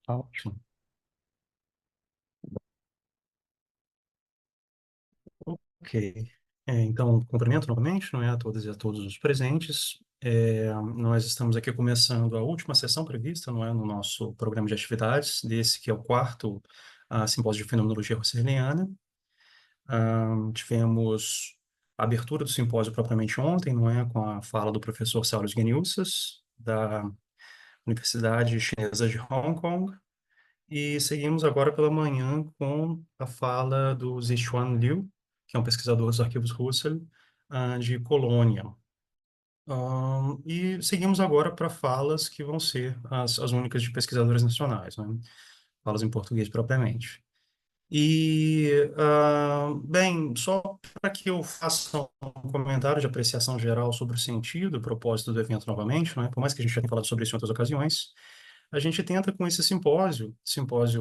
Ótimo. Ok. Então, cumprimento novamente, não é, a todas e a todos os presentes. Nós estamos aqui começando a última sessão prevista, não é, no nosso programa de atividades, desse que é o quarto simpósio de Fenomenologia Husserliana. Tivemos a abertura do simpósio propriamente ontem, não é, com a fala do professor Saulos Geniussas, da Universidade Chinesa de Hong Kong, e seguimos agora pela manhã com a fala do Zixuan Liu, que é um pesquisador dos arquivos Russell, de Colônia. E seguimos agora para falas que vão ser as únicas de pesquisadores nacionais, né? Falas em português propriamente. Bem, só para que eu faça um comentário de apreciação geral sobre o sentido e propósito do evento novamente, não é? Por mais que a gente já tenha falado sobre isso em outras ocasiões, a gente tenta com esse simpósio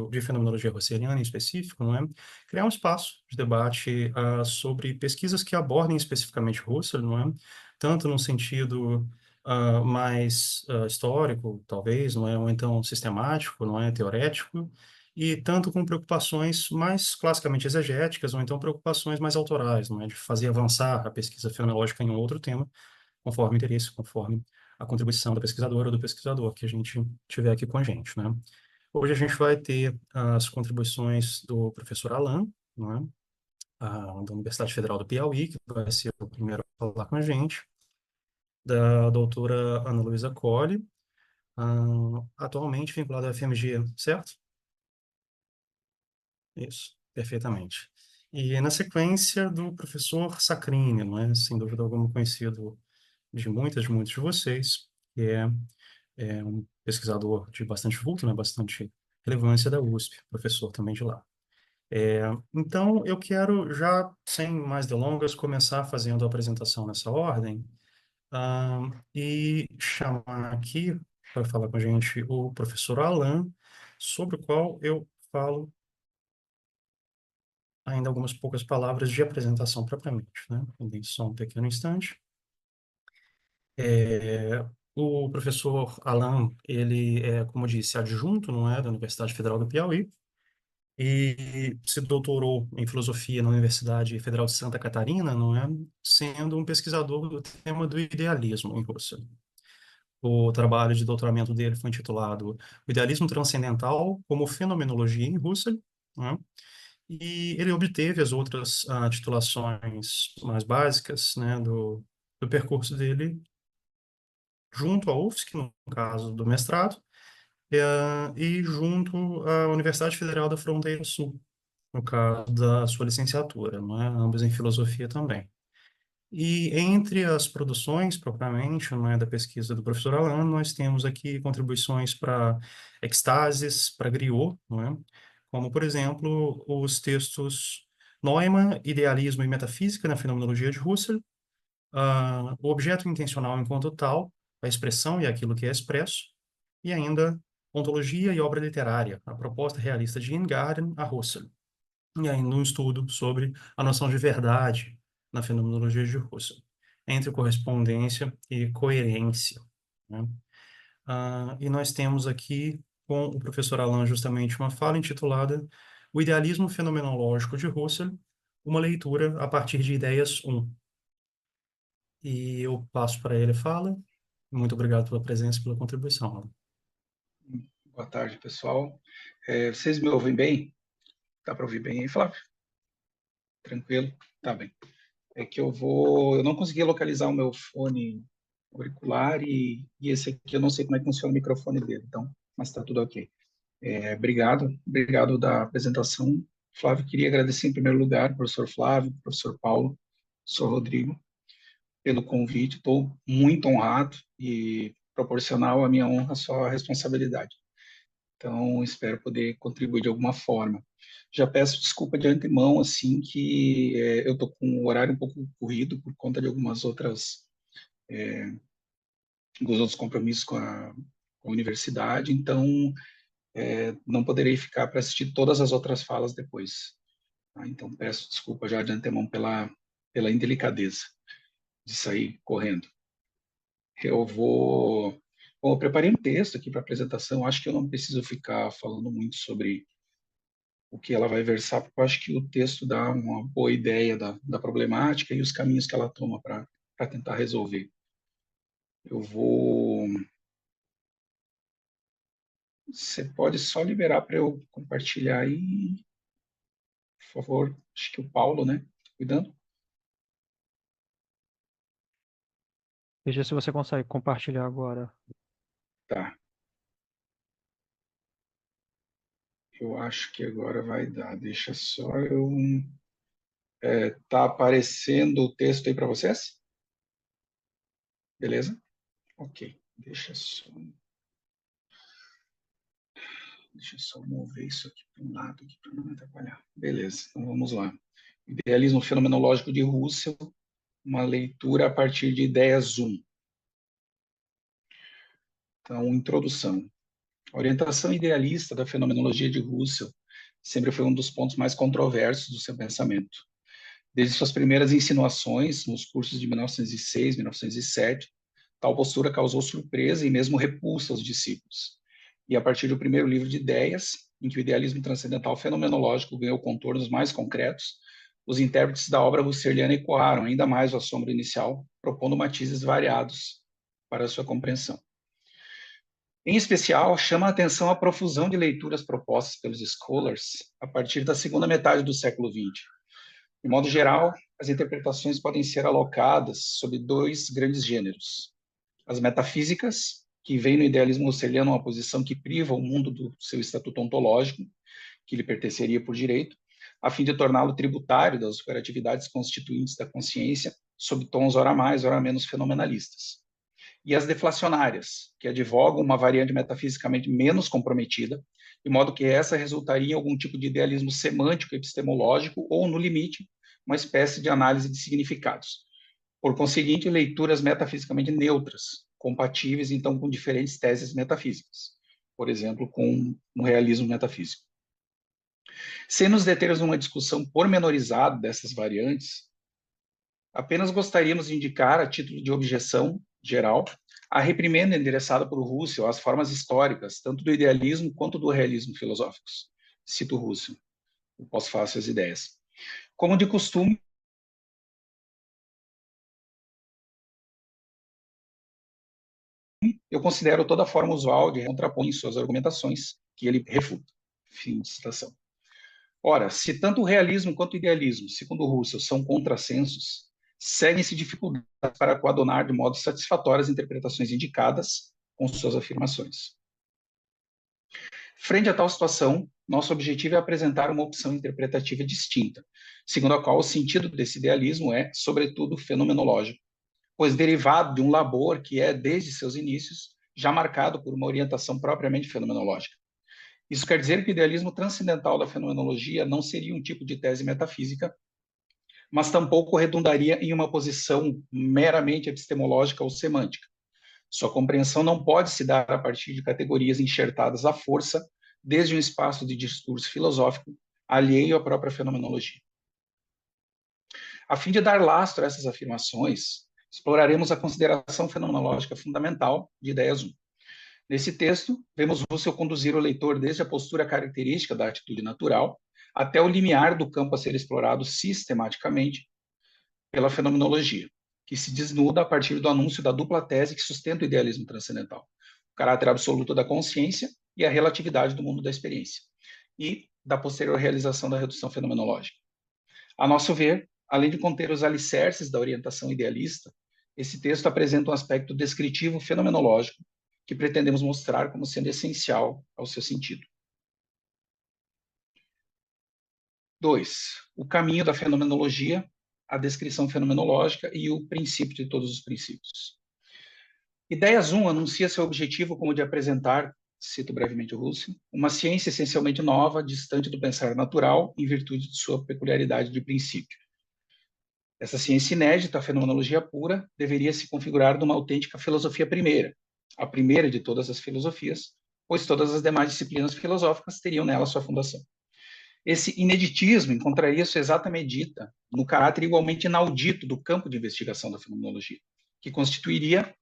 de fenomenologia russeliana em específico, não é? Criar um espaço de debate sobre pesquisas que abordem especificamente Husserl, não é? Tanto no sentido mais histórico, talvez, não é? Ou então sistemático, não é? Teorético, e tanto com preocupações mais classicamente exegéticas, ou então preocupações mais autorais, não é? De fazer avançar a pesquisa fenomenológica em um outro tema, conforme o interesse, conforme a contribuição da pesquisadora ou do pesquisador que a gente tiver aqui com a gente, né? Hoje a gente vai ter as contribuições do professor Alan, né, da Universidade Federal do Piauí, que vai ser o primeiro a falar com a gente, da doutora Ana Luísa Colli, atualmente vinculada à FMG, certo? Isso, perfeitamente. E na sequência do professor Sacrini, não é? Sem dúvida alguma conhecido de muitos de vocês, que é um pesquisador de bastante vulto, né, bastante relevância da USP, professor também de lá. Então, eu quero já, sem mais delongas, começar fazendo a apresentação nessa ordem, e chamar aqui para falar com a gente o professor Alan, sobre o qual eu falo ainda algumas poucas palavras de apresentação propriamente, né? Então, só um pequeno instante. É, o professor Alan, ele é, como eu disse, adjunto, não é, da Universidade Federal do Piauí, e se doutorou em filosofia na Universidade Federal de Santa Catarina, não é, sendo um pesquisador do tema do idealismo em Husserl. O trabalho de doutoramento dele foi intitulado O Idealismo Transcendental como Fenomenologia em Husserl, não é? E ele obteve as outras titulações mais básicas, né, do percurso dele junto à UFSC, no caso do mestrado, e junto à Universidade Federal da Fronteira Sul, no caso da sua licenciatura, não é? Ambos em filosofia também. E entre as produções, propriamente, não é, da pesquisa do professor Alan, nós temos aqui contribuições para Extases, para Griot, não é? Como, por exemplo, os textos Neumann, Idealismo e Metafísica na Fenomenologia de Husserl, o objeto intencional enquanto tal, a expressão e aquilo que é expresso, e ainda ontologia e obra literária, a proposta realista de Ingarden a Husserl, e ainda um estudo sobre a noção de verdade na fenomenologia de Husserl, entre correspondência e coerência, né? E nós temos aqui com o professor Alan justamente uma fala intitulada O Idealismo Fenomenológico de Husserl, uma leitura a partir de ideias um. E eu passo para ele a fala. Muito obrigado pela presença e pela contribuição. Boa tarde, pessoal. Vocês me ouvem bem? Dá para ouvir bem aí, Flávio? Tranquilo? Tá bem. Eu não consegui localizar o meu fone auricular e esse aqui eu não sei como é que funciona o microfone dele, então, mas está tudo ok. Obrigado da apresentação. Flávio, queria agradecer em primeiro lugar, professor Flávio, professor Paulo, professor Rodrigo, pelo convite. Estou muito honrado e proporcional à minha honra só a responsabilidade. Então, espero poder contribuir de alguma forma. Já peço desculpa de antemão, assim, que eu estou com o horário um pouco corrido por conta de alguns outros compromissos com a universidade, então não poderei ficar para assistir todas as outras falas depois. Tá? Então, peço desculpa já de antemão pela indelicadeza de sair correndo. Eu vou Bom, eu preparei um texto aqui para apresentação, acho que eu não preciso ficar falando muito sobre o que ela vai versar, porque eu acho que o texto dá uma boa ideia da problemática e os caminhos que ela toma para tentar resolver. Eu vou. Você pode só liberar para eu compartilhar aí, por favor. Acho que o Paulo, né? Cuidando. Veja se você consegue compartilhar agora. Tá. Eu acho que agora vai dar. Deixa só eu. Tá aparecendo o texto aí para vocês? Beleza? Ok. Deixa eu só mover isso aqui para um lado aqui para não me atrapalhar. Beleza, então vamos lá. Idealismo fenomenológico de Russell, uma leitura a partir de ideias 1. Então, introdução. A orientação idealista da fenomenologia de Russell sempre foi um dos pontos mais controversos do seu pensamento. Desde suas primeiras insinuações, nos cursos de 1906, 1907, tal postura causou surpresa e mesmo repulsa aos discípulos. E a partir do primeiro livro de ideias, em que o idealismo transcendental fenomenológico ganhou contornos mais concretos, os intérpretes da obra husserliana ecoaram ainda mais o assombro inicial, propondo matizes variados para a sua compreensão. Em especial, chama a atenção a profusão de leituras propostas pelos scholars a partir da segunda metade do século XX. De modo geral, as interpretações podem ser alocadas sob dois grandes gêneros: as metafísicas, que veem no idealismo husserliano uma posição que priva o mundo do seu estatuto ontológico, que lhe pertenceria por direito, a fim de torná-lo tributário das operatividades constituintes da consciência, sob tons ora mais, ora menos fenomenalistas. E as deflacionárias, que advogam uma variante metafisicamente menos comprometida, de modo que essa resultaria em algum tipo de idealismo semântico epistemológico ou, no limite, uma espécie de análise de significados. Por conseguinte, leituras metafisicamente neutras, compatíveis, então, com diferentes teses metafísicas, por exemplo, com um realismo metafísico. Sem nos determos numa discussão pormenorizada dessas variantes, apenas gostaríamos de indicar, a título de objeção geral, a reprimenda endereçada por Russell às formas históricas, tanto do idealismo quanto do realismo filosóficos. Cito Russell, o pós-fácil as ideias. Como de costume, eu considero toda forma usual de contrapor em suas argumentações que ele refuta. Fim de citação. Ora, se tanto o realismo quanto o idealismo, segundo Russell, são contrassensos, seguem-se dificuldades para coadunar de modo satisfatório as interpretações indicadas com suas afirmações. Frente a tal situação, nosso objetivo é apresentar uma opção interpretativa distinta, segundo a qual o sentido desse idealismo é, sobretudo, fenomenológico, pois derivado de um labor que é, desde seus inícios, já marcado por uma orientação propriamente fenomenológica. Isso quer dizer que o idealismo transcendental da fenomenologia não seria um tipo de tese metafísica, mas tampouco redundaria em uma posição meramente epistemológica ou semântica. Sua compreensão não pode se dar a partir de categorias enxertadas à força, desde um espaço de discurso filosófico alheio à própria fenomenologia. A fim de dar lastro a essas afirmações, exploraremos a consideração fenomenológica fundamental de ideias 1. Nesse texto, vemos Russell conduzir o leitor desde a postura característica da atitude natural até o limiar do campo a ser explorado sistematicamente pela fenomenologia, que se desnuda a partir do anúncio da dupla tese que sustenta o idealismo transcendental: o caráter absoluto da consciência e a relatividade do mundo da experiência, e da posterior realização da redução fenomenológica. A nosso ver, além de conter os alicerces da orientação idealista, esse texto apresenta um aspecto descritivo fenomenológico que pretendemos mostrar como sendo essencial ao seu sentido. 2. O caminho da fenomenologia, a descrição fenomenológica e o princípio de todos os princípios. Ideias 1 anuncia seu objetivo como de apresentar, cito brevemente o Russell, uma ciência essencialmente nova, distante do pensar natural, em virtude de sua peculiaridade de princípio. Essa ciência inédita, a fenomenologia pura, deveria se configurar numa autêntica filosofia primeira, a primeira de todas as filosofias, pois todas as demais disciplinas filosóficas teriam nela sua fundação. Esse ineditismo encontraria sua exata medida no caráter igualmente inaudito do campo de investigação da fenomenologia, que constituiria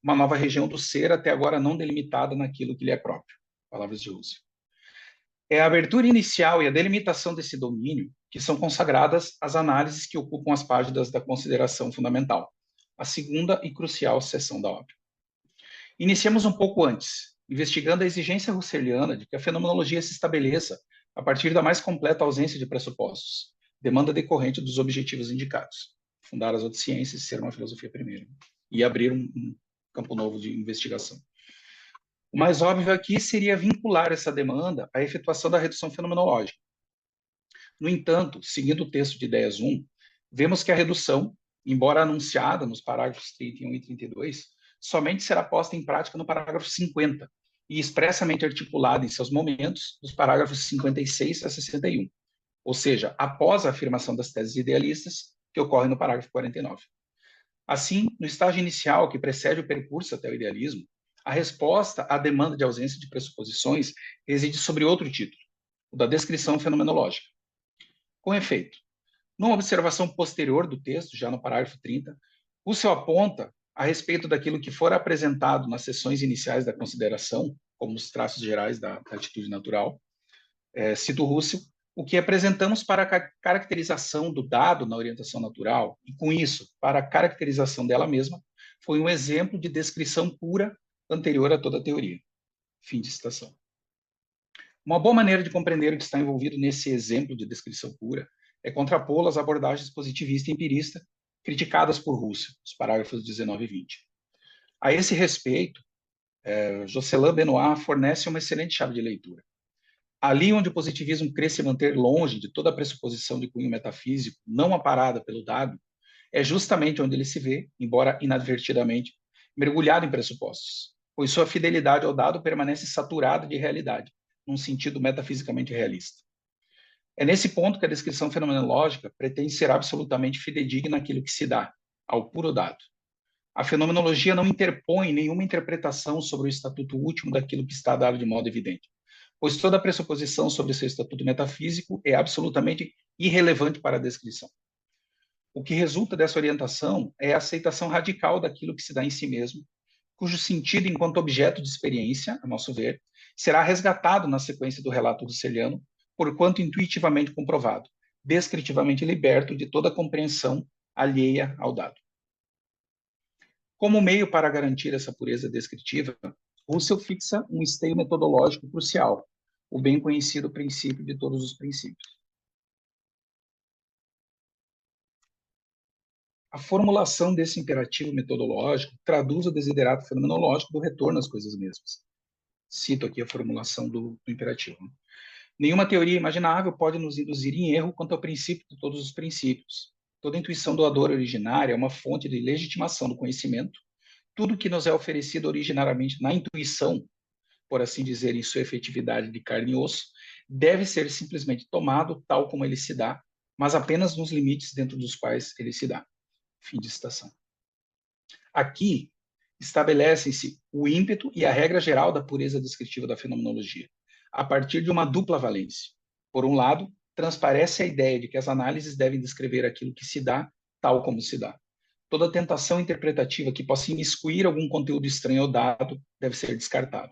uma nova região do ser até agora não delimitada naquilo que lhe é próprio. Palavras de Husserl. É a abertura inicial e a delimitação desse domínio que são consagradas às análises que ocupam as páginas da consideração fundamental, a segunda e crucial seção da obra. Iniciemos um pouco antes, investigando a exigência husserliana de que a fenomenologia se estabeleça a partir da mais completa ausência de pressupostos, demanda decorrente dos objetivos indicados, fundar as outras ciências e ser uma filosofia primeira, e abrir um campo novo de investigação. O mais óbvio aqui seria vincular essa demanda à efetuação da redução fenomenológica. No entanto, seguindo o texto de Ideias 1, vemos que a redução, embora anunciada nos parágrafos 31 e 32, somente será posta em prática no parágrafo 50 e expressamente articulada em seus momentos nos parágrafos 56 a 61, ou seja, após a afirmação das teses idealistas, que ocorre no parágrafo 49. Assim, no estágio inicial que precede o percurso até o idealismo, a resposta à demanda de ausência de pressuposições reside sobre outro título, o da descrição fenomenológica. Com efeito, numa observação posterior do texto, já no parágrafo 30, Husserl aponta a respeito daquilo que for apresentado nas sessões iniciais da consideração, como os traços gerais da atitude natural. Cito Husserl: o que apresentamos para a caracterização do dado na orientação natural, e com isso, para a caracterização dela mesma, foi um exemplo de descrição pura anterior a toda a teoria. Fim de citação. Uma boa maneira de compreender o que está envolvido nesse exemplo de descrição pura é contrapô-lo às abordagens positivista e empirista criticadas por Husserl, os parágrafos 19 e 20. A esse respeito, Jocelyn Benoit fornece uma excelente chave de leitura. Ali onde o positivismo crê se manter longe de toda a pressuposição de cunho metafísico não amparada pelo dado, é justamente onde ele se vê, embora inadvertidamente, mergulhado em pressupostos, pois sua fidelidade ao dado permanece saturada de realidade, num sentido metafisicamente realista. É nesse ponto que a descrição fenomenológica pretende ser absolutamente fidedigna àquilo que se dá, ao puro dado. A fenomenologia não interpõe nenhuma interpretação sobre o estatuto último daquilo que está dado de modo evidente, pois toda pressuposição sobre seu estatuto metafísico é absolutamente irrelevante para a descrição. O que resulta dessa orientação é a aceitação radical daquilo que se dá em si mesmo, cujo sentido enquanto objeto de experiência, a nosso ver, será resgatado na sequência do relato husserliano, porquanto intuitivamente comprovado, descritivamente liberto de toda compreensão alheia ao dado. Como meio para garantir essa pureza descritiva, Husserl fixa um esteio metodológico crucial, o bem conhecido princípio de todos os princípios. A formulação desse imperativo metodológico traduz o desiderato fenomenológico do retorno às coisas mesmas. Cito aqui a formulação do imperativo. Nenhuma teoria imaginável pode nos induzir em erro quanto ao princípio de todos os princípios. Toda intuição doadora originária é uma fonte de legitimação do conhecimento. Tudo que nos é oferecido originariamente na intuição, por assim dizer, em sua efetividade de carne e osso, deve ser simplesmente tomado tal como ele se dá, mas apenas nos limites dentro dos quais ele se dá. Fim de citação. Aqui estabelecem-se o ímpeto e a regra geral da pureza descritiva da fenomenologia, a partir de uma dupla valência. Por um lado, transparece a ideia de que as análises devem descrever aquilo que se dá, tal como se dá. Toda tentação interpretativa que possa imiscuir algum conteúdo estranho ao dado deve ser descartada.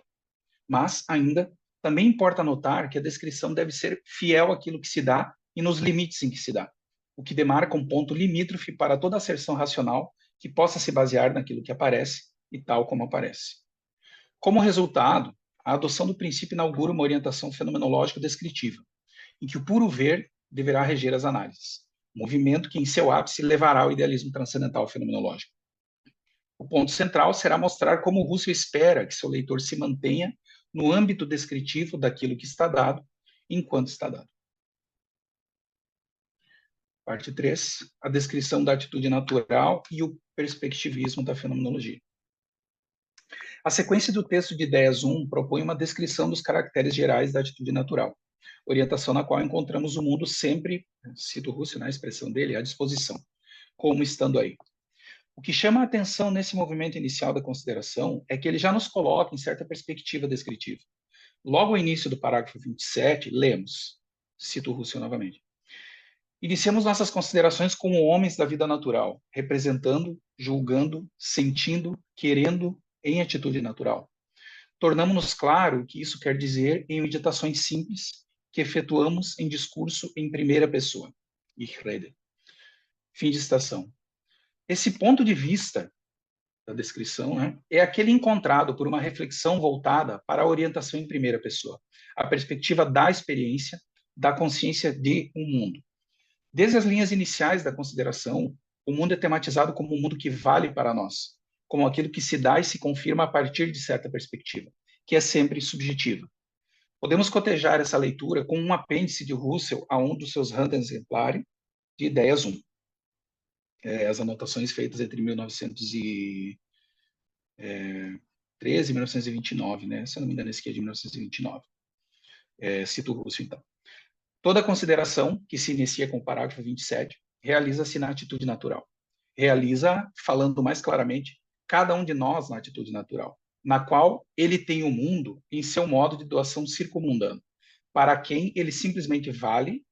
Mas, ainda, também importa notar que a descrição deve ser fiel àquilo que se dá e nos limites em que se dá, o que demarca um ponto limítrofe para toda asserção racional que possa se basear naquilo que aparece e tal como aparece. Como resultado, a adoção do princípio inaugura uma orientação fenomenológica descritiva, em que o puro ver deverá reger as análises, movimento que em seu ápice levará ao idealismo transcendental fenomenológico. O ponto central será mostrar como Husserl espera que seu leitor se mantenha no âmbito descritivo daquilo que está dado, enquanto está dado. Parte 3, a descrição da atitude natural e o perspectivismo da fenomenologia. A sequência do texto de Ideias 1 propõe uma descrição dos caracteres gerais da atitude natural, orientação na qual encontramos o mundo sempre, cito Husserl na expressão dele, à disposição, como estando aí. O que chama a atenção nesse movimento inicial da consideração é que ele já nos coloca em certa perspectiva descritiva. Logo ao início do parágrafo 27, lemos, cito Husserl novamente: Iniciamos nossas considerações como homens da vida natural, representando, julgando, sentindo, querendo em atitude natural. Tornamos-nos claro o que isso quer dizer em meditações simples que efetuamos em discurso em primeira pessoa. Ich rede. Fim de citação. Esse ponto de vista da descrição, né, é aquele encontrado por uma reflexão voltada para a orientação em primeira pessoa, a perspectiva da experiência, da consciência de um mundo. Desde as linhas iniciais da consideração, o mundo é tematizado como um mundo que vale para nós, como aquilo que se dá e se confirma a partir de certa perspectiva, que é sempre subjetiva. Podemos cotejar essa leitura com um apêndice de Russell a um dos seus Random Exemplari de Ideias 1. As anotações feitas entre 1913 e 1929, né? Se eu não me engano, esse aqui é de 1929. Cito o Russell, então. Toda consideração que se inicia com o parágrafo 27 realiza-se na atitude natural. Realiza, falando mais claramente, cada um de nós na atitude natural, na qual ele tem o mundo em seu modo de doação circunmundano, para quem ele simplesmente vale,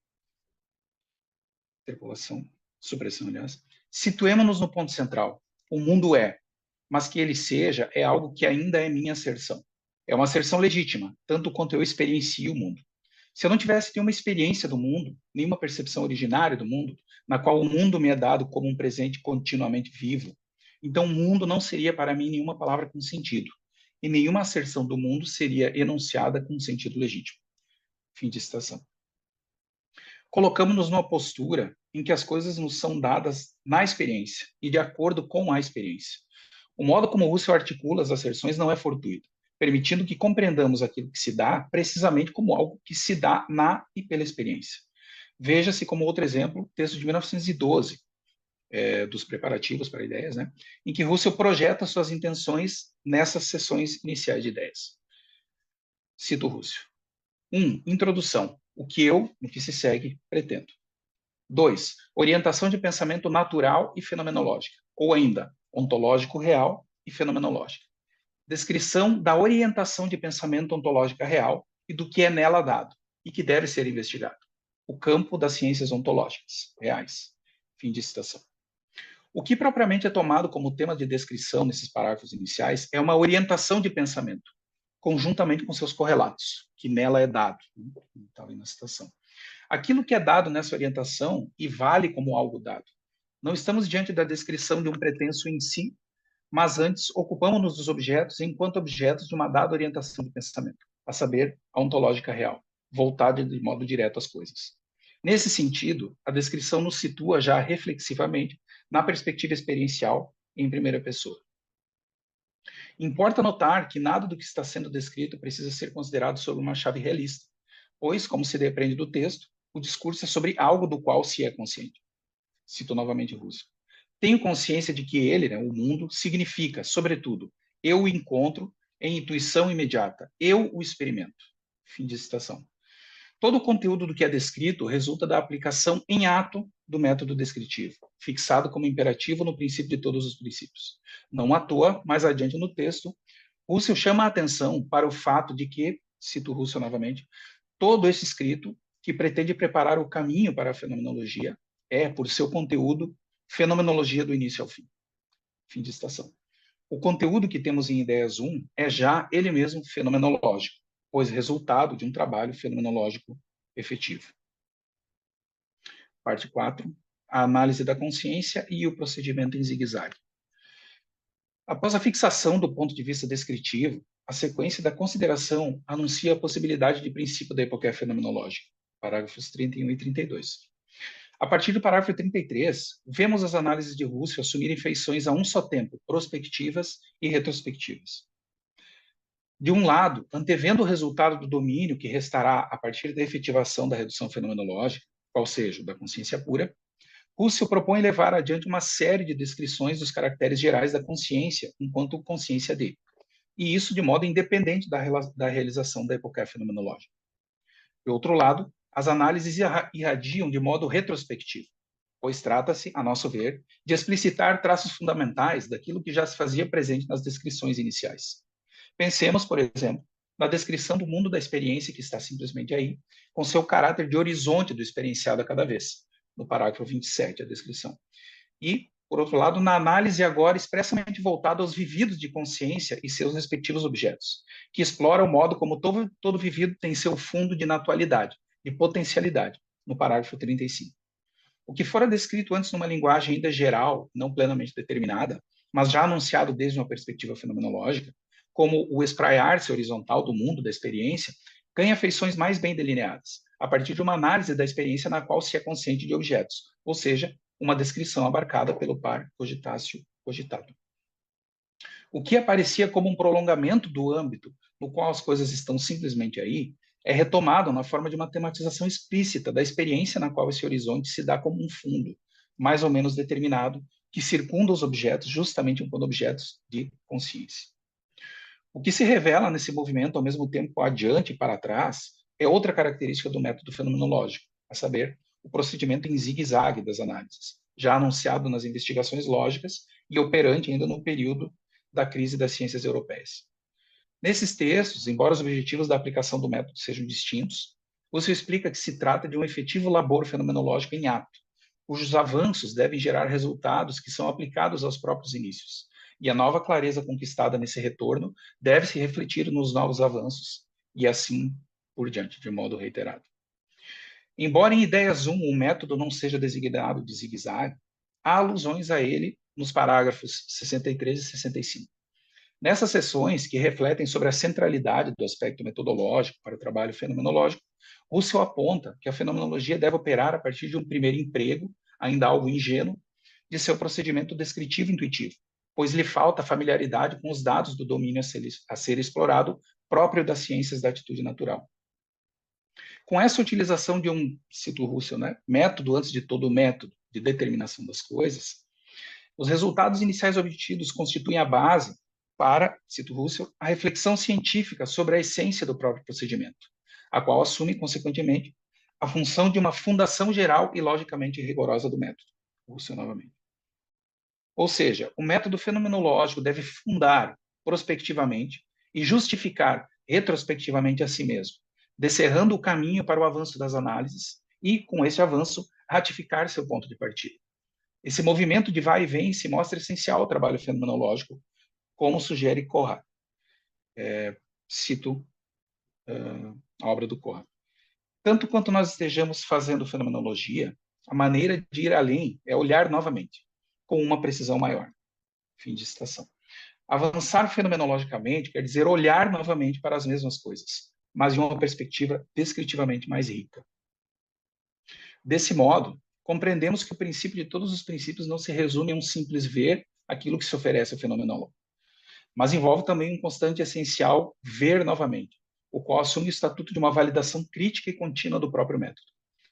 interpolação, supressão, aliás, situemo-nos no ponto central. O mundo é, mas que ele seja é algo que ainda é minha asserção. É uma asserção legítima, tanto quanto eu experiencio o mundo. Se eu não tivesse nenhuma experiência do mundo, nenhuma percepção originária do mundo, na qual o mundo me é dado como um presente continuamente vivo, então o mundo não seria para mim nenhuma palavra com sentido, e nenhuma asserção do mundo seria enunciada com sentido legítimo. Fim de citação. Colocamos-nos numa postura em que as coisas nos são dadas na experiência e de acordo com a experiência. O modo como Russell articula as asserções não é fortuito, permitindo que compreendamos aquilo que se dá precisamente como algo que se dá na e pela experiência. Veja-se como outro exemplo, o texto de 1912, dos preparativos para ideias, né, em que Russell projeta suas intenções nessas sessões iniciais de ideias. Cito Russell. 1. Introdução. O que eu, no que se segue, pretendo. 2. Orientação de pensamento natural e fenomenológica, ou ainda, ontológico real e fenomenológica. Descrição da orientação de pensamento ontológica real e do que é nela dado e que deve ser investigado. O campo das ciências ontológicas reais. Fim de citação. O que propriamente é tomado como tema de descrição nesses parágrafos iniciais é uma orientação de pensamento, conjuntamente com seus correlatos, que nela é dado. Está ali na citação. Aquilo que é dado nessa orientação e vale como algo dado. Não estamos diante da descrição de um pretenso em si, mas antes ocupamos-nos dos objetos enquanto objetos de uma dada orientação de pensamento, a saber, a ontológica real, voltada de modo direto às coisas. Nesse sentido, a descrição nos situa já reflexivamente na perspectiva experiencial em primeira pessoa. Importa notar que nada do que está sendo descrito precisa ser considerado sob uma chave realista, pois, como se depreende do texto, o discurso é sobre algo do qual se é consciente. Cito novamente Russell. Tenho consciência de que ele, né, o mundo, significa, sobretudo, eu o encontro em intuição imediata, eu o experimento. Fim de citação. Todo o conteúdo do que é descrito resulta da aplicação em ato do método descritivo, fixado como imperativo no princípio de todos os princípios. Não à toa, mais adiante no texto, Russell chama a atenção para o fato de que, cito Russell novamente, todo esse escrito, que pretende preparar o caminho para a fenomenologia, é, por seu conteúdo, fenomenologia do início ao fim. Fim de citação. O conteúdo que temos em Ideias 1 é já ele mesmo fenomenológico, pois resultado de um trabalho fenomenológico efetivo. Parte 4. A análise da consciência e o procedimento em zigue-zague. Após a fixação do ponto de vista descritivo, a sequência da consideração anuncia a possibilidade de princípio da epoquia fenomenológica, parágrafos 31 e 32. A partir do parágrafo 33, vemos as análises de Russell assumirem feições a um só tempo, prospectivas e retrospectivas. De um lado, antevendo o resultado do domínio que restará a partir da efetivação da redução fenomenológica, qual seja, da consciência pura, Russell propõe levar adiante uma série de descrições dos caracteres gerais da consciência enquanto consciência de, e isso de modo independente da realização da epoquia fenomenológica. De outro lado, as análises irradiam de modo retrospectivo, pois trata-se, a nosso ver, de explicitar traços fundamentais daquilo que já se fazia presente nas descrições iniciais. Pensemos, por exemplo, na descrição do mundo da experiência que está simplesmente aí, com seu caráter de horizonte do experienciado a cada vez, no parágrafo 27, a descrição. E, por outro lado, na análise agora expressamente voltada aos vividos de consciência e seus respectivos objetos, que explora o modo como todo vivido tem seu fundo de naturalidade, de potencialidade, no parágrafo 35. O que fora descrito antes numa linguagem ainda geral, não plenamente determinada, mas já anunciado desde uma perspectiva fenomenológica, como o espraiar-se horizontal do mundo, da experiência, ganha feições mais bem delineadas, a partir de uma análise da experiência na qual se é consciente de objetos, ou seja, uma descrição abarcada pelo par cogitatio cogitado. O que aparecia como um prolongamento do âmbito no qual as coisas estão simplesmente aí, é retomado na forma de uma tematização explícita da experiência na qual esse horizonte se dá como um fundo, mais ou menos determinado, que circunda os objetos justamente enquanto objetos de consciência. O que se revela nesse movimento, ao mesmo tempo adiante e para trás, é outra característica do método fenomenológico, a saber, o procedimento em zigue-zague das análises, já anunciado nas investigações lógicas e operante ainda no período da crise das ciências europeias. Nesses textos, embora os objetivos da aplicação do método sejam distintos, Husserl explica que se trata de um efetivo labor fenomenológico em ato, cujos avanços devem gerar resultados que são aplicados aos próprios inícios, e a nova clareza conquistada nesse retorno deve se refletir nos novos avanços, e assim por diante, de modo reiterado. Embora em Ideias 1 o método não seja designado de zigue-zague, há alusões a ele nos parágrafos 63 e 65. Nessas sessões, que refletem sobre a centralidade do aspecto metodológico para o trabalho fenomenológico, Husserl aponta que a fenomenologia deve operar a partir de um primeiro emprego, ainda algo ingênuo, de seu procedimento descritivo intuitivo, pois lhe falta familiaridade com os dados do domínio a ser explorado próprio das ciências da atitude natural. Com essa utilização de um, cito Husserl, método antes de todo método de determinação das coisas, os resultados iniciais obtidos constituem a base para, cito Husserl, a reflexão científica sobre a essência do próprio procedimento, a qual assume, consequentemente, a função de uma fundação geral e logicamente rigorosa do método. Husserl novamente. Ou seja, o método fenomenológico deve fundar prospectivamente e justificar retrospectivamente a si mesmo, descerrando o caminho para o avanço das análises e, com esse avanço, ratificar seu ponto de partida. Esse movimento de vai e vem se mostra essencial ao trabalho fenomenológico, como sugere Conrad. Cito a obra do Conrad. Tanto quanto nós estejamos fazendo fenomenologia, a maneira de ir além é olhar novamente, com uma precisão maior. Fim de citação. Avançar fenomenologicamente quer dizer olhar novamente para as mesmas coisas, mas de uma perspectiva descritivamente mais rica. Desse modo, compreendemos que o princípio de todos os princípios não se resume a um simples ver aquilo que se oferece ao fenomenólogo, mas envolve também um constante essencial ver novamente, o qual assume o estatuto de uma validação crítica e contínua do próprio método.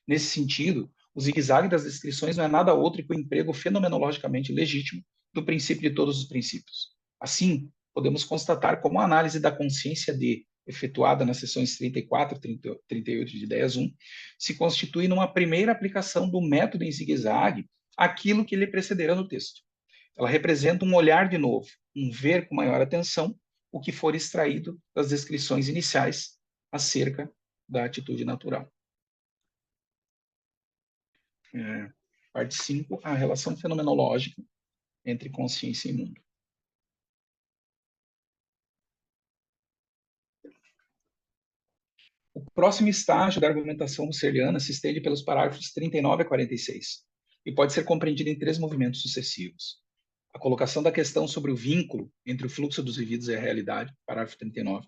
Nesse sentido, o zigue-zague das descrições não é nada outro que o emprego fenomenologicamente legítimo do princípio de todos os princípios. Assim, podemos constatar como a análise da consciência de, efetuada nas sessões 34 e 38 de Ideias 1, se constitui numa primeira aplicação do método em zigue-zague àquilo que lhe precederá no texto. Ela representa um olhar de novo, um ver com maior atenção o que for extraído das descrições iniciais acerca da atitude natural. Parte 5, a relação fenomenológica entre consciência e mundo. O próximo estágio da argumentação husserliana se estende pelos parágrafos 39 a 46 e pode ser compreendido em 3 movimentos sucessivos. A colocação da questão sobre o vínculo entre o fluxo dos vividos e a realidade, parágrafo 39.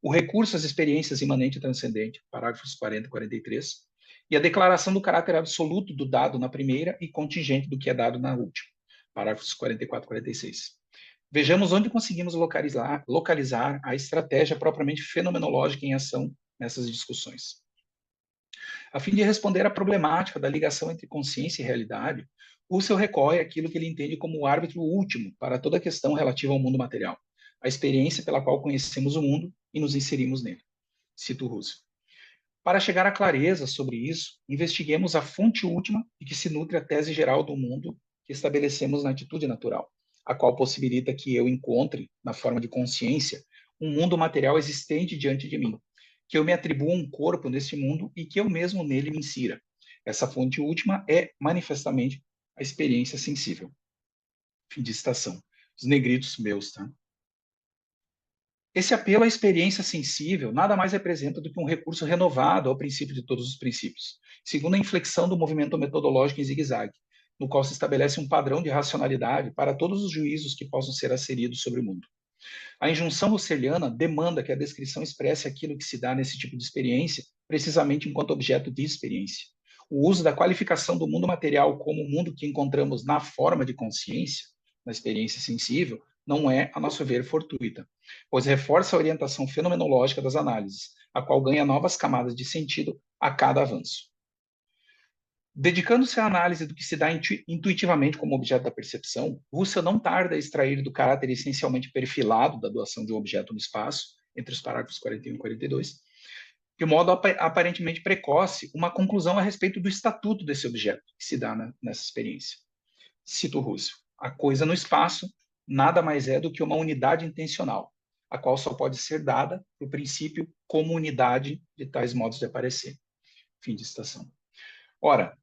O recurso às experiências imanente e transcendente, parágrafos 40 e 43. E a declaração do caráter absoluto do dado na primeira e contingente do que é dado na última, parágrafos 44 e 46. Vejamos onde conseguimos localizar a estratégia propriamente fenomenológica em ação nessas discussões. A fim de responder à problemática da ligação entre consciência e realidade, Husserl recorre àquilo que ele entende como o árbitro último para toda questão relativa ao mundo material, a experiência pela qual conhecemos o mundo e nos inserimos nele. Cito Husserl. Para chegar à clareza sobre isso, investiguemos a fonte última de que se nutre a tese geral do mundo que estabelecemos na atitude natural, a qual possibilita que eu encontre, na forma de consciência, um mundo material existente diante de mim, que eu me atribua um corpo nesse mundo e que eu mesmo nele me insira, Essa fonte última é manifestamente a experiência sensível. Fim de citação. Os negritos meus, tá? Esse apelo à experiência sensível nada mais representa do que um recurso renovado ao princípio de todos os princípios, segundo a inflexão do movimento metodológico em zigue-zague, no qual se estabelece um padrão de racionalidade para todos os juízos que possam ser asseridos sobre o mundo. A injunção husserliana demanda que a descrição expresse aquilo que se dá nesse tipo de experiência, precisamente enquanto objeto de experiência. O uso da qualificação do mundo material como o mundo que encontramos na forma de consciência, na experiência sensível, não é, a nosso ver, fortuita, pois reforça a orientação fenomenológica das análises, a qual ganha novas camadas de sentido a cada avanço. Dedicando-se à análise do que se dá intuitivamente como objeto da percepção, Russell não tarda a extrair do caráter essencialmente perfilado da doação de um objeto no espaço, entre os parágrafos 41 e 42, de modo aparentemente precoce, uma conclusão a respeito do estatuto desse objeto que se dá nessa experiência. Cito Russell: a coisa no espaço nada mais é do que uma unidade intencional, a qual só pode ser dada, por princípio, como unidade de tais modos de aparecer. Fim de citação. Ora,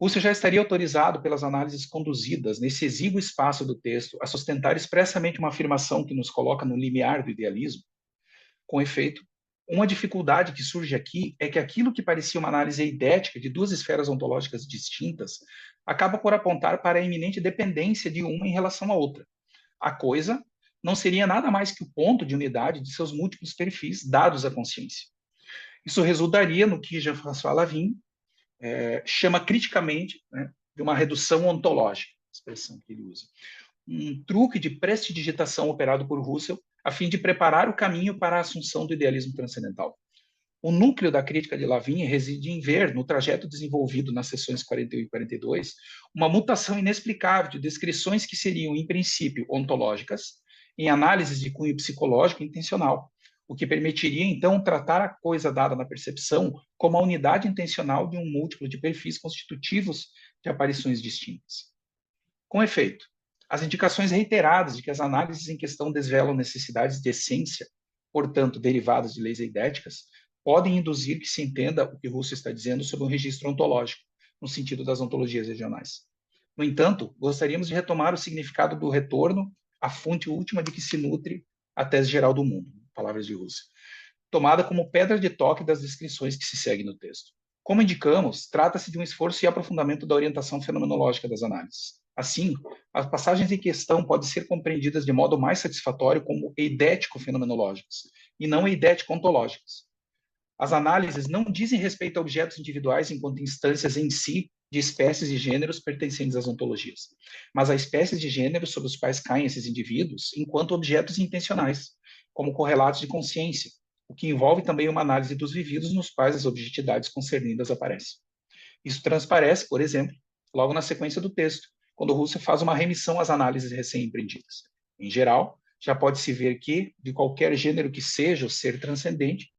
Russell já estaria autorizado pelas análises conduzidas nesse exíguo espaço do texto a sustentar expressamente uma afirmação que nos coloca no limiar do idealismo. Com efeito, uma dificuldade que surge aqui é que aquilo que parecia uma análise eidética de duas esferas ontológicas distintas acaba por apontar para a iminente dependência de uma em relação à outra. A coisa não seria nada mais que o ponto de unidade de seus múltiplos perfis dados à consciência. Isso resultaria no que Jean-François Lavin chama criticamente, né, de uma redução ontológica, expressão que ele usa. Um truque de prestidigitação operado por Russell a fim de preparar o caminho para a assunção do idealismo transcendental. O núcleo da crítica de Lavin reside em ver, no trajeto desenvolvido nas sessões 41 e 42, uma mutação inexplicável de descrições que seriam, em princípio, ontológicas, em análises de cunho psicológico intencional, o que permitiria, então, tratar a coisa dada na percepção como a unidade intencional de um múltiplo de perfis constitutivos de aparições distintas. Com efeito, as indicações reiteradas de que as análises em questão desvelam necessidades de essência, portanto, derivadas de leis eidéticas, podem induzir que se entenda o que Russell está dizendo sobre um registro ontológico, no sentido das ontologias regionais. No entanto, gostaríamos de retomar o significado do retorno à fonte última de que se nutre a tese geral do mundo, palavras de Russell, tomada como pedra de toque das descrições que se seguem no texto. Como indicamos, trata-se de um esforço e aprofundamento da orientação fenomenológica das análises. Assim, as passagens em questão podem ser compreendidas de modo mais satisfatório como eidético-fenomenológicas, e não eidético-ontológicas. As análises não dizem respeito a objetos individuais enquanto instâncias em si de espécies e gêneros pertencentes às ontologias, mas a espécies de gêneros sobre os quais caem esses indivíduos enquanto objetos intencionais, como correlatos de consciência, o que envolve também uma análise dos vividos nos quais as objetividades concernidas aparecem. Isso transparece, por exemplo, logo na sequência do texto, quando Russell faz uma remissão às análises recém-empreendidas. Em geral, já pode-se ver que, de qualquer gênero que seja o ser transcendente,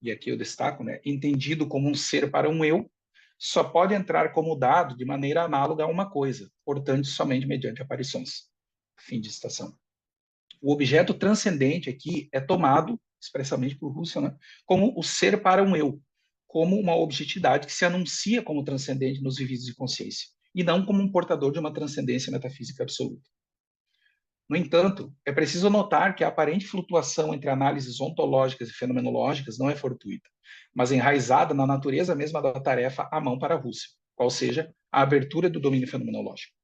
e aqui eu destaco, né, entendido como um ser para um eu, só pode entrar como dado de maneira análoga a uma coisa, portanto, somente mediante aparições. Fim de citação. O objeto transcendente aqui é tomado, expressamente por Russell, né, como o ser para um eu, como uma objetividade que se anuncia como transcendente nos vividos de consciência, e não como um portador de uma transcendência metafísica absoluta. No entanto, é preciso notar que a aparente flutuação entre análises ontológicas e fenomenológicas não é fortuita, mas enraizada na natureza mesma da tarefa à mão para Russell, qual seja, a abertura do domínio fenomenológico.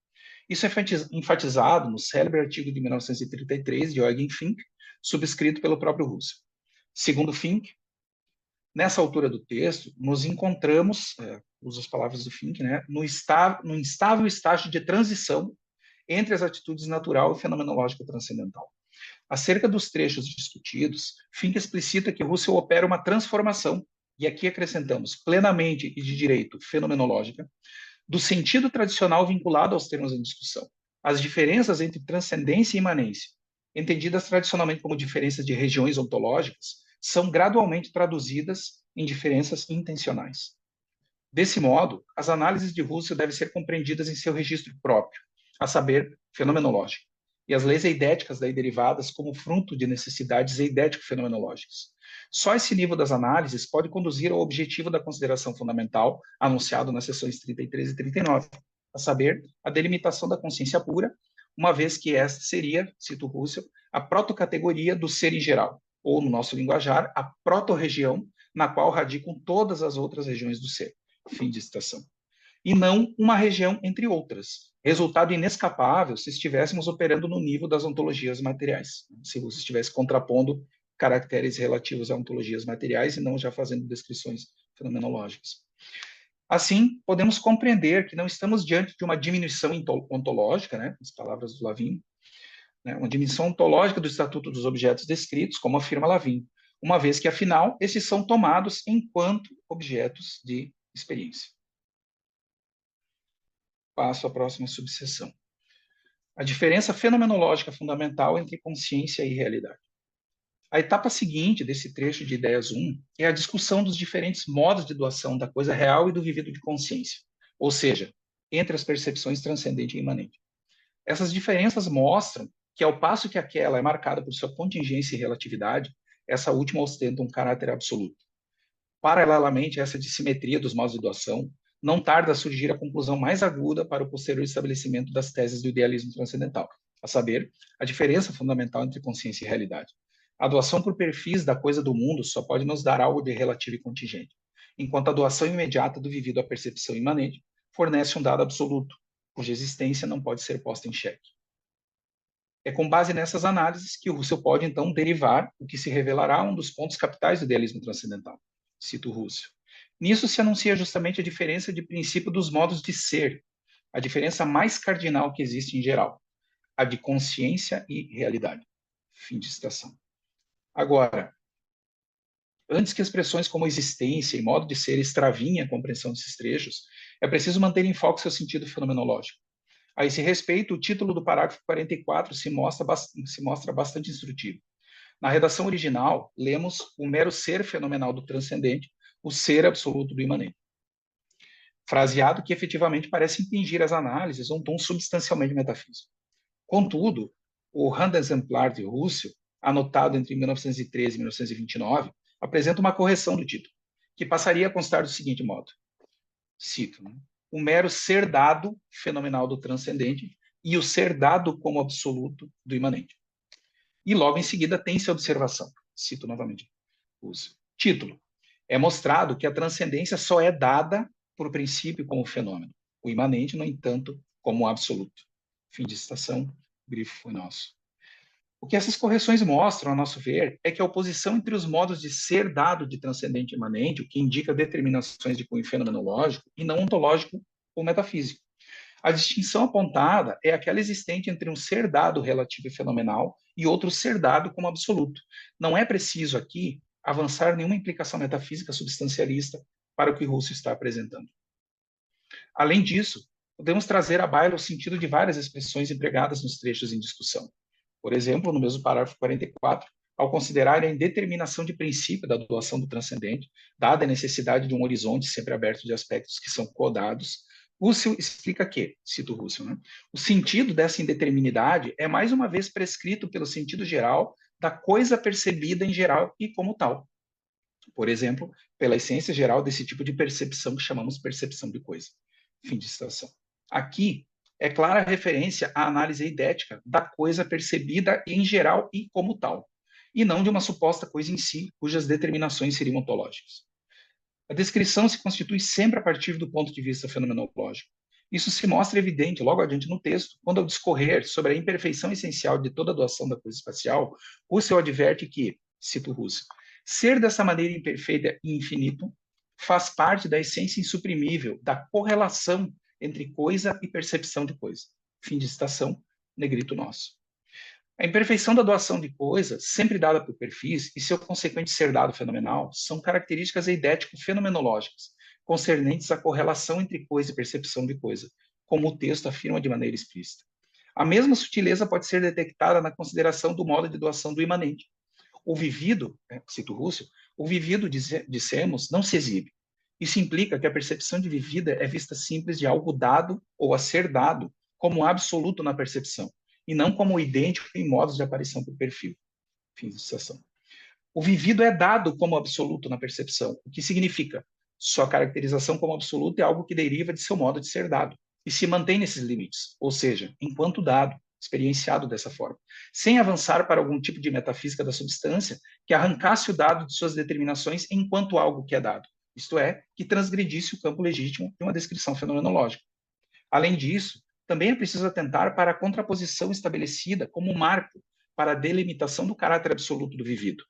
Isso é enfatizado no célebre artigo de 1933 de Eugen Fink, subscrito pelo próprio Russell. Segundo Fink, nessa altura do texto, nos encontramos, uso as palavras do Fink, né, no instável estágio de transição entre as atitudes natural e fenomenológica transcendental. Acerca dos trechos discutidos, Fink explicita que Russell opera uma transformação, e aqui acrescentamos plenamente e de direito fenomenológica, do sentido tradicional vinculado aos termos em discussão. As diferenças entre transcendência e imanência, entendidas tradicionalmente como diferenças de regiões ontológicas, são gradualmente traduzidas em diferenças intencionais. Desse modo, as análises de Russell devem ser compreendidas em seu registro próprio, a saber, fenomenológico. e as leis eidéticas daí derivadas como fruto de necessidades eidético-fenomenológicas. Só esse nível das análises pode conduzir ao objetivo da consideração fundamental, anunciado nas seções 33 e 39, a saber, a delimitação da consciência pura, uma vez que esta seria, cito Russell, a protocategoria do ser em geral, ou, no nosso linguajar, a proto-região na qual radicam todas as outras regiões do ser. Fim de citação. E não uma região entre outras, resultado inescapável se estivéssemos operando no nível das ontologias materiais, se você estivesse contrapondo caracteres relativos a ontologias materiais e não já fazendo descrições fenomenológicas. Assim, podemos compreender que não estamos diante de uma diminuição ontológica, né, as palavras do Lavin, né, uma diminuição ontológica do estatuto dos objetos descritos, como afirma Lavin, uma vez que, afinal, esses são tomados enquanto objetos de experiência. Passo à próxima subseção. A diferença fenomenológica fundamental entre consciência e realidade. A etapa seguinte desse trecho de ideias 1 é a discussão dos diferentes modos de doação da coisa real e do vivido de consciência, ou seja, entre as percepções transcendente e imanente. Essas diferenças mostram que, ao passo que aquela é marcada por sua contingência e relatividade, essa última ostenta um caráter absoluto. Paralelamente a essa dissimetria dos modos de doação, não tarda a surgir a conclusão mais aguda para o posterior estabelecimento das teses do idealismo transcendental, a saber, a diferença fundamental entre consciência e realidade. A doação por perfis da coisa do mundo só pode nos dar algo de relativo e contingente, enquanto a doação imediata do vivido à percepção imanente fornece um dado absoluto, cuja existência não pode ser posta em xeque. É com base nessas análises que o Russell pode, então, derivar o que se revelará um dos pontos capitais do idealismo transcendental. Cito Russell. Nisso se anuncia justamente a diferença de princípio dos modos de ser, a diferença mais cardinal que existe em geral, a de consciência e realidade. Fim de citação. Agora, antes que expressões como existência e modo de ser extraviem a compreensão desses trechos, é preciso manter em foco seu sentido fenomenológico. A esse respeito, o título do parágrafo 44 se mostra bastante instrutivo. Na redação original, lemos o mero ser fenomenal do transcendente, o ser absoluto do imanente. Fraseado que efetivamente parece impingir as análises a um tom substancialmente metafísico. Contudo, o Rand exemplar de Russell, anotado entre 1913 e 1929, apresenta uma correção do título, que passaria a constar do seguinte modo. Cito, né? O mero ser dado fenomenal do transcendente e o ser dado como absoluto do imanente. E logo em seguida tem-se a observação. Cito novamente. Uso. Título. É mostrado que a transcendência só é dada por princípio como fenômeno. O imanente, no entanto, como absoluto. Fim de citação. Grifo foi nosso. O que essas correções mostram, a nosso ver, é que a oposição entre os modos de ser dado de transcendente e imanente, o que indica determinações de cunho fenomenológico e não ontológico ou metafísico. A distinção apontada é aquela existente entre um ser dado relativo e fenomenal e outro ser dado como absoluto. Não é preciso aqui avançar nenhuma implicação metafísica substancialista para o que Russell está apresentando. Além disso, podemos trazer à baila o sentido de várias expressões empregadas nos trechos em discussão. Por exemplo, no mesmo parágrafo 44, ao considerar a indeterminação de princípio da doação do transcendente, dada a necessidade de um horizonte sempre aberto de aspectos que são codados, Russell explica que, cito Russell, né, o sentido dessa indeterminidade é mais uma vez prescrito pelo sentido geral da coisa percebida em geral e como tal. Por exemplo, pela essência geral desse tipo de percepção que chamamos percepção de coisa. Fim de citação. Aqui é clara a referência à análise eidética da coisa percebida em geral e como tal, e não de uma suposta coisa em si, cujas determinações seriam ontológicas. A descrição se constitui sempre a partir do ponto de vista fenomenológico. Isso se mostra evidente logo adiante no texto, quando ao discorrer sobre a imperfeição essencial de toda doação da coisa espacial, Russell adverte que, cito Russell, ser dessa maneira imperfeita e infinito faz parte da essência insuprimível da correlação entre coisa e percepção de coisa. Fim de citação, negrito nosso. A imperfeição da doação de coisa, sempre dada por perfis, e seu consequente ser dado fenomenal, são características eidético-fenomenológicas, concernentes à correlação entre coisa e percepção de coisa, como o texto afirma de maneira explícita. A mesma sutileza pode ser detectada na consideração do modo de doação do imanente. O vivido, cito Russell, o vivido, dissemos, não se exibe. Isso implica que a percepção de vivida é vista simples de algo dado ou a ser dado como absoluto na percepção, e não como idêntico em modos de aparição por perfil. Fim de citação. O vivido é dado como absoluto na percepção, o que significa sua caracterização como absoluto é algo que deriva de seu modo de ser dado e se mantém nesses limites, ou seja, enquanto dado, experienciado dessa forma, sem avançar para algum tipo de metafísica da substância que arrancasse o dado de suas determinações enquanto algo que é dado, isto é, que transgredisse o campo legítimo de uma descrição fenomenológica. Além disso, também é preciso atentar para a contraposição estabelecida como um marco para a delimitação do caráter absoluto do vivido.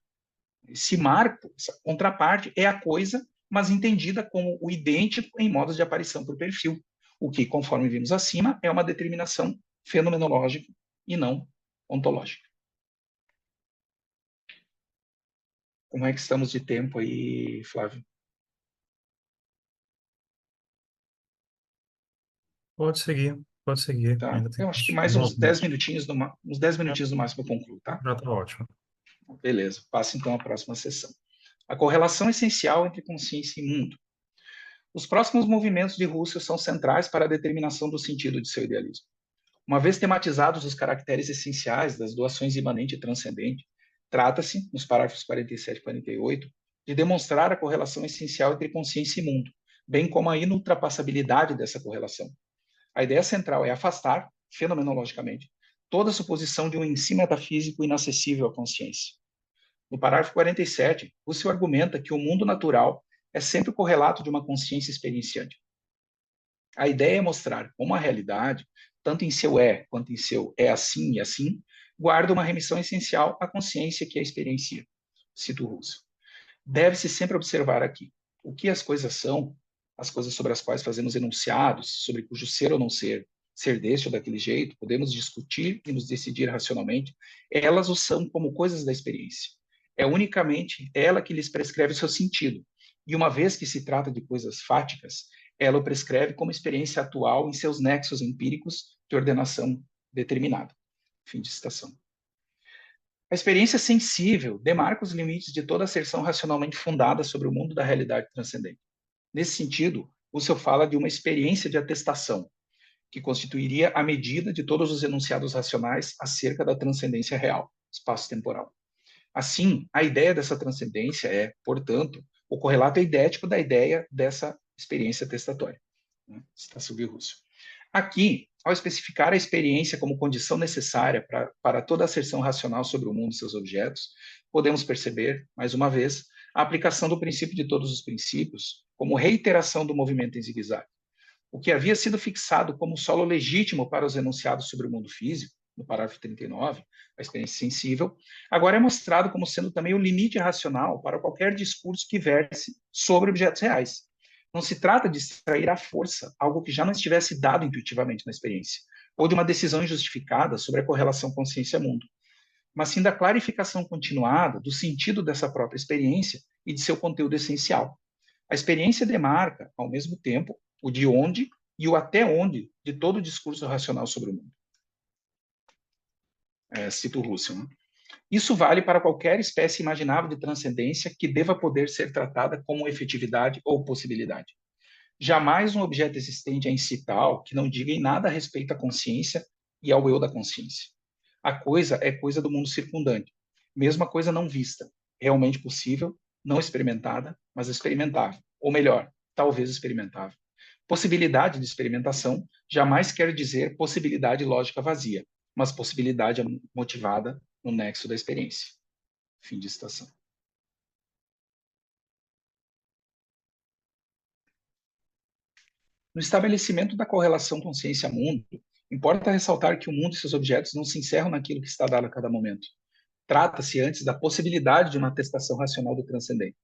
Esse marco, essa contraparte, é a coisa, mas entendida como o idêntico em modos de aparição por perfil, o que, conforme vimos acima, é uma determinação fenomenológica e não ontológica. Como é que estamos de tempo aí, Flávio? Pode seguir, pode seguir. Tá? Ainda tem Eu acho que mais bons uns 10 minutos. minutinhos, uns 10 Já minutinhos no máximo eu concluo, tá? já está ótimo. Beleza, passa então a próxima sessão. A correlação essencial entre consciência e mundo. Os próximos movimentos de Russell são centrais para a determinação do sentido de seu idealismo. Uma vez tematizados os caracteres essenciais das doações imanente e transcendente, trata-se, nos parágrafos 47 e 48, de demonstrar a correlação essencial entre consciência e mundo, bem como a inultrapassabilidade dessa correlação. A ideia central é afastar, fenomenologicamente, toda suposição de um em si metafísico inacessível à consciência. No parágrafo 47, Russell argumenta que o mundo natural é sempre o correlato de uma consciência experienciante. A ideia é mostrar como a realidade, tanto em seu é quanto em seu é assim e assim, guarda uma remissão essencial à consciência que a experiencia. Cito Russell. Deve-se sempre observar aqui o que as coisas são, as coisas sobre as quais fazemos enunciados, sobre cujo ser ou não ser, ser deste ou daquele jeito, podemos discutir e nos decidir racionalmente, elas o são como coisas da experiência. É unicamente ela que lhes prescreve seu sentido, e uma vez que se trata de coisas fáticas, ela o prescreve como experiência atual em seus nexos empíricos de ordenação determinada. Fim de citação. A experiência sensível demarca os limites de toda asserção racionalmente fundada sobre o mundo da realidade transcendente. Nesse sentido, Husserl fala de uma experiência de atestação, que constituiria a medida de todos os enunciados racionais acerca da transcendência real, espaço-temporal. Assim, a ideia dessa transcendência é, portanto, o correlato idético da ideia dessa experiência testatória. Citação de Husserl. Aqui, ao especificar a experiência como condição necessária para toda asserção racional sobre o mundo e seus objetos, podemos perceber, mais uma vez, a aplicação do princípio de todos os princípios como reiteração do movimento em zigue-zague. O que havia sido fixado como solo legítimo para os enunciados sobre o mundo físico, no parágrafo 39, a experiência sensível, agora é mostrado como sendo também o limite racional para qualquer discurso que verse sobre objetos reais. Não se trata de extrair à força algo que já não estivesse dado intuitivamente na experiência, ou de uma decisão injustificada sobre a correlação consciência-mundo, mas sim da clarificação continuada do sentido dessa própria experiência e de seu conteúdo essencial. A experiência demarca, ao mesmo tempo, o de onde e o até onde de todo o discurso racional sobre o mundo. Cito Husserl. Né? Isso vale para qualquer espécie imaginável de transcendência que deva poder ser tratada como efetividade ou possibilidade. Jamais um objeto existente é em si tal que não diga em nada a respeito à consciência e ao eu da consciência. A coisa é coisa do mundo circundante, mesmo a coisa não vista, realmente possível, não experimentada, mas experimentável, ou melhor, talvez experimentável. Possibilidade de experimentação jamais quer dizer possibilidade lógica vazia, mas possibilidade motivada no nexo da experiência. Fim de citação. No estabelecimento da correlação consciência-mundo, importa ressaltar que o mundo e seus objetos não se encerram naquilo que está dado a cada momento. Trata-se antes da possibilidade de uma atestação racional do transcendente.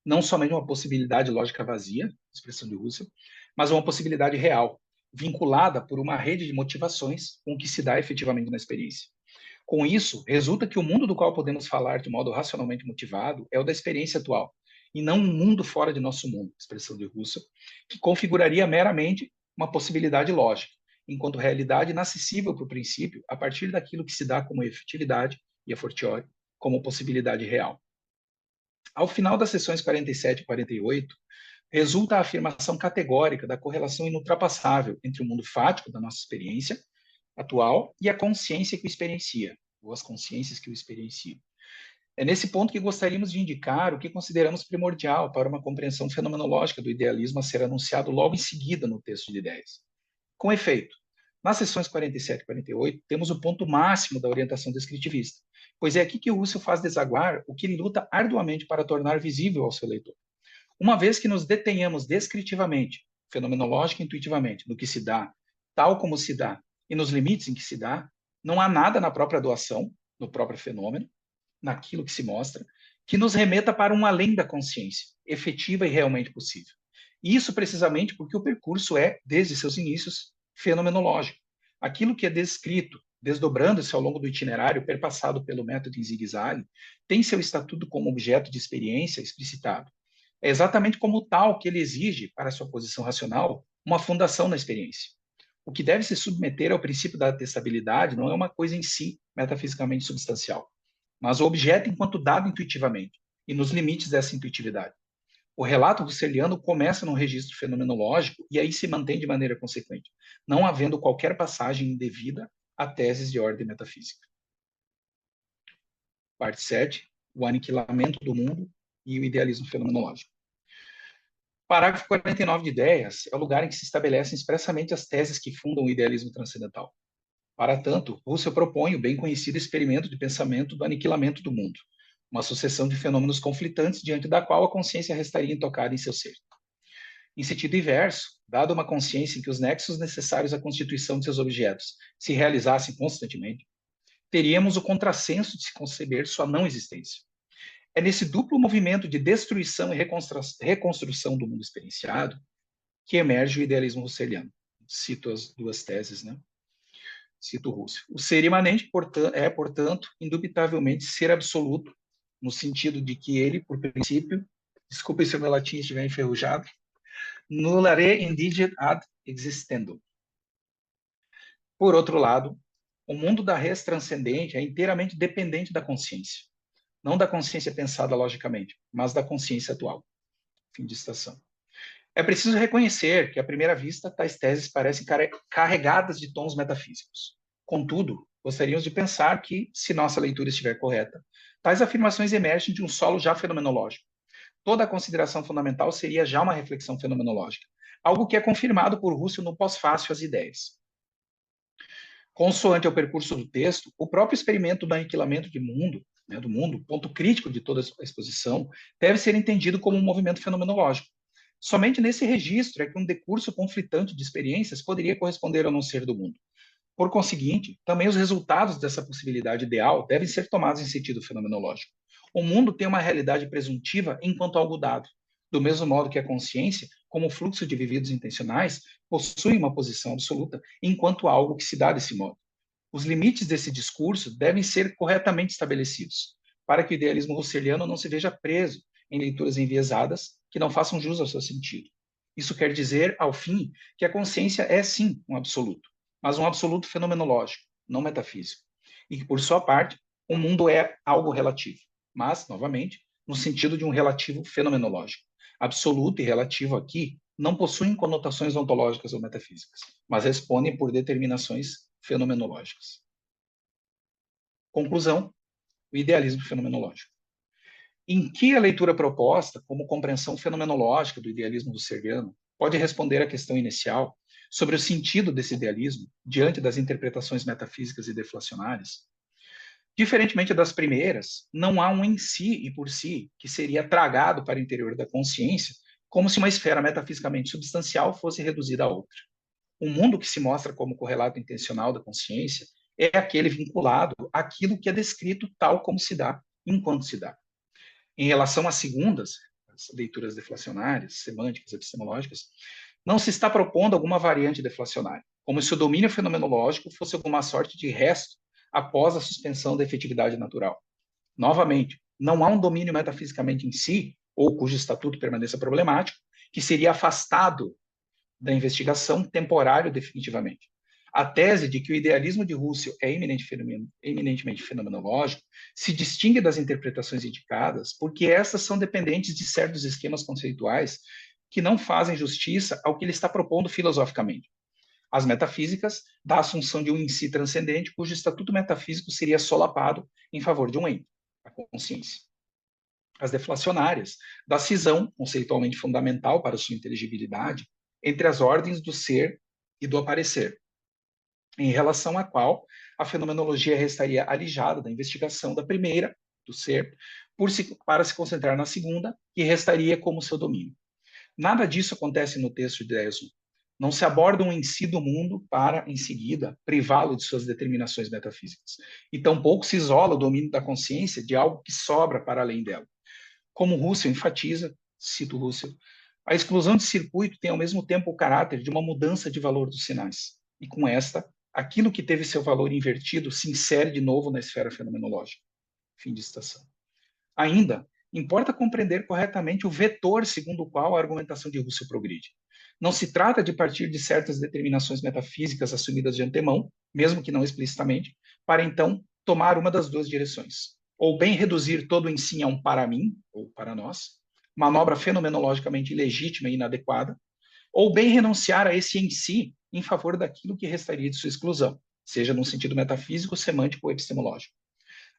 Não somente uma possibilidade lógica vazia, expressão de Husserl, mas uma possibilidade real, vinculada por uma rede de motivações com o que se dá efetivamente na experiência. Com isso, resulta que o mundo do qual podemos falar de modo racionalmente motivado é o da experiência atual, e não um mundo fora de nosso mundo, expressão de Husserl, que configuraria meramente uma possibilidade lógica, enquanto realidade inacessível para o princípio a partir daquilo que se dá como efetividade, e a fortiori, como possibilidade real. Ao final das sessões 47 e 48, resulta a afirmação categórica da correlação inultrapassável entre o mundo fático da nossa experiência atual e a consciência que o experiencia, ou as consciências que o experienciam. É nesse ponto que gostaríamos de indicar o que consideramos primordial para uma compreensão fenomenológica do idealismo a ser anunciado logo em seguida no texto de ideias. Com efeito, nas sessões 47 e 48, temos o ponto máximo da orientação descritivista, pois é aqui que o Russell faz desaguar o que ele luta arduamente para tornar visível ao seu leitor. Uma vez que nos detenhamos descritivamente, fenomenológica e intuitivamente, no que se dá, tal como se dá, e nos limites em que se dá, não há nada na própria doação, no próprio fenômeno, naquilo que se mostra, que nos remeta para um além da consciência, efetiva e realmente possível. E isso precisamente porque o percurso é, desde seus inícios, fenomenológico. Aquilo que é descrito, desdobrando-se ao longo do itinerário perpassado pelo método em zigue-zague, tem seu estatuto como objeto de experiência explicitado. É exatamente como tal que ele exige, para sua posição racional, uma fundação na experiência. O que deve se submeter ao princípio da atestabilidade não é uma coisa em si, metafisicamente substancial, mas o objeto enquanto dado intuitivamente, e nos limites dessa intuitividade. O relato russeliano começa num registro fenomenológico e aí se mantém de maneira consequente, não havendo qualquer passagem indevida a teses de ordem metafísica. Parte 7, o aniquilamento do mundo e o idealismo fenomenológico. Parágrafo 49 de Ideias é o lugar em que se estabelecem expressamente as teses que fundam o idealismo transcendental. Para tanto, Russell propõe o bem conhecido experimento de pensamento do aniquilamento do mundo, uma sucessão de fenômenos conflitantes diante da qual a consciência restaria intocada em seu ser. Em sentido inverso, dada uma consciência em que os nexos necessários à constituição de seus objetos se realizassem constantemente, teríamos o contrassenso de se conceber sua não existência. É nesse duplo movimento de destruição e reconstrução do mundo experienciado que emerge o idealismo russeliano. Cito as duas teses, né? Cito Russell. O ser imanente é, portanto, indubitavelmente ser absoluto, no sentido de que ele, por princípio, desculpe se o meu latim estiver enferrujado, nulla re indigit ad existendum. Por outro lado, o mundo da res transcendente é inteiramente dependente da consciência, não da consciência pensada logicamente, mas da consciência atual. Fim de citação. É preciso reconhecer que, à primeira vista, tais teses parecem carregadas de tons metafísicos. Contudo, gostaríamos de pensar que, se nossa leitura estiver correta, tais afirmações emergem de um solo já fenomenológico. Toda a consideração fundamental seria já uma reflexão fenomenológica, algo que é confirmado por Russell no pós-fácil às ideias. Consoante ao percurso do texto, o próprio experimento do aniquilamento do mundo, ponto crítico de toda a exposição, deve ser entendido como um movimento fenomenológico. Somente nesse registro é que um decurso conflitante de experiências poderia corresponder ao não ser do mundo. Por conseguinte, também os resultados dessa possibilidade ideal devem ser tomados em sentido fenomenológico. O mundo tem uma realidade presuntiva enquanto algo dado, do mesmo modo que a consciência, como fluxo de vividos intencionais, possui uma posição absoluta enquanto algo que se dá desse modo. Os limites desse discurso devem ser corretamente estabelecidos, para que o idealismo russeliano não se veja preso em leituras enviesadas que não façam jus ao seu sentido. Isso quer dizer, ao fim, que a consciência é sim um absoluto, mas um absoluto fenomenológico, não metafísico, e que, por sua parte, o mundo é algo relativo, mas, novamente, no sentido de um relativo fenomenológico. Absoluto e relativo aqui não possuem conotações ontológicas ou metafísicas, mas respondem por determinações fenomenológicas. Conclusão: o idealismo fenomenológico. Em que a leitura proposta, como compreensão fenomenológica do idealismo russeliano, pode responder à questão inicial sobre o sentido desse idealismo diante das interpretações metafísicas e deflacionárias? Diferentemente das primeiras, não há um em si e por si que seria tragado para o interior da consciência, como se uma esfera metafisicamente substancial fosse reduzida a outra. O mundo que se mostra como correlato intencional da consciência é aquele vinculado àquilo que é descrito tal como se dá, enquanto se dá. Em relação às segundas, as leituras deflacionárias, semânticas, epistemológicas, não se está propondo alguma variante deflacionária, como se o domínio fenomenológico fosse alguma sorte de resto após a suspensão da efetividade natural. Novamente, não há um domínio metafisicamente em si, ou cujo estatuto permaneça problemático, que seria afastado da investigação temporário definitivamente. A tese de que o idealismo de Russell é eminentemente fenomenológico se distingue das interpretações indicadas porque essas são dependentes de certos esquemas conceituais que não fazem justiça ao que ele está propondo filosoficamente. as metafísicas da assunção de um em si transcendente, cujo estatuto metafísico seria solapado em favor de um ente, a consciência. As deflacionárias, da cisão, conceitualmente fundamental para sua inteligibilidade, entre as ordens do ser e do aparecer, em relação à qual a fenomenologia restaria alijada da investigação da primeira, do ser, para se concentrar na segunda, que restaria como seu domínio. Nada disso acontece no texto de 10.1. Não se aborda um em si do mundo para, em seguida, privá-lo de suas determinações metafísicas. E tampouco se isola o domínio da consciência de algo que sobra para além dela. Como Russell enfatiza, cito Russell, a exclusão de circuito tem ao mesmo tempo o caráter de uma mudança de valor dos sinais. E com esta, aquilo que teve seu valor invertido se insere de novo na esfera fenomenológica. Fim de citação. Ainda, importa compreender corretamente o vetor segundo o qual a argumentação de Russell progride. Não se trata de partir de certas determinações metafísicas assumidas de antemão, mesmo que não explicitamente, para então tomar uma das duas direções. Ou bem reduzir todo o em si a um para mim, ou para nós, manobra fenomenologicamente ilegítima e inadequada, ou bem renunciar a esse em si em favor daquilo que restaria de sua exclusão, seja num sentido metafísico, semântico ou epistemológico.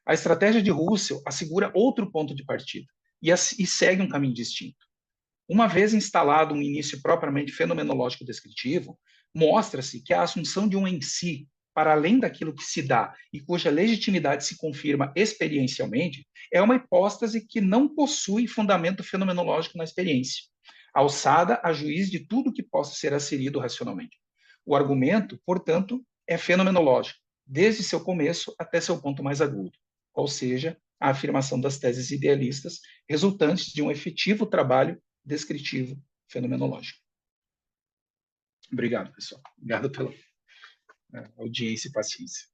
A estratégia de Russell assegura outro ponto de partida e segue um caminho distinto. Uma vez instalado um início propriamente fenomenológico descritivo, mostra-se que a assunção de um em si, para além daquilo que se dá e cuja legitimidade se confirma experiencialmente, é uma hipóstase que não possui fundamento fenomenológico na experiência, alçada a juiz de tudo que possa ser asserido racionalmente. O argumento, portanto, é fenomenológico, desde seu começo até seu ponto mais agudo, ou seja, a afirmação das teses idealistas resultantes de um efetivo trabalho descritivo fenomenológico. Obrigado, pessoal. Obrigado pela audiência e paciência.